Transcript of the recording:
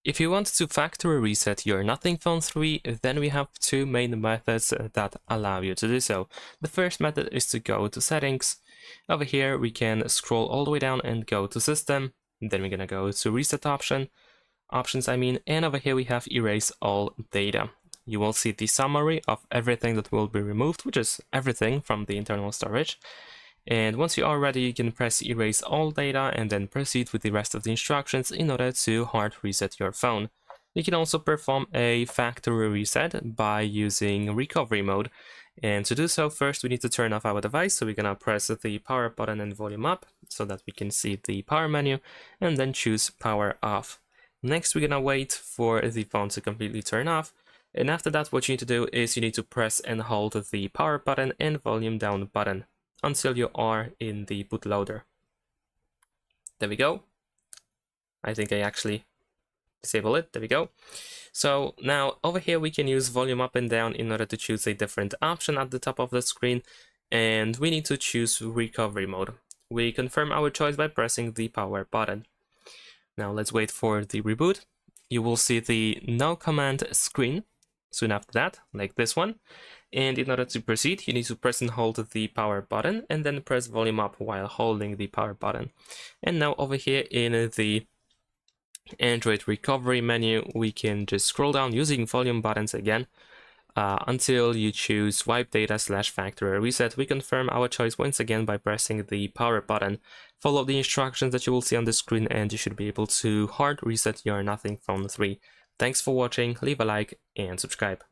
If you want to factory reset your Nothing Phone 3, then we have two main methods that allow you to do so. The first method is to go to Settings. Over here we can scroll all the way down and go to System. Then we're gonna go to Reset options, and over here we have Erase All Data. You will see the summary of everything that will be removed, which is everything from the internal storage. And once you are ready, you can press Erase All Data and then proceed with the rest of the instructions in order to hard reset your phone. You can also perform a factory reset by using recovery mode. And to do so, first we need to turn off our device, so we're gonna press the power button and volume up so that we can see the power menu, and then choose power off. Next, we're gonna wait for the phone to completely turn off. And after that, what you need to do is you need to press and hold the power button and volume down button until you are in the bootloader. There we go. I think I actually disable it. There we go. So now over here we can use volume up and down in order to choose a different option at the top of the screen, and we need to choose recovery mode. We confirm our choice by pressing the power button. Now let's wait for the reboot. You will see the no command screen soon after that, like this one. And in order to proceed, you need to press and hold the power button and then press volume up while holding the power button. And now over here in the Android recovery menu, we can just scroll down using volume buttons again until you choose wipe data / factory reset. We confirm our choice once again by pressing the power button. Follow the instructions that you will see on the screen and you should be able to hard reset your Nothing Phone 3. Thanks for watching, leave a like and subscribe.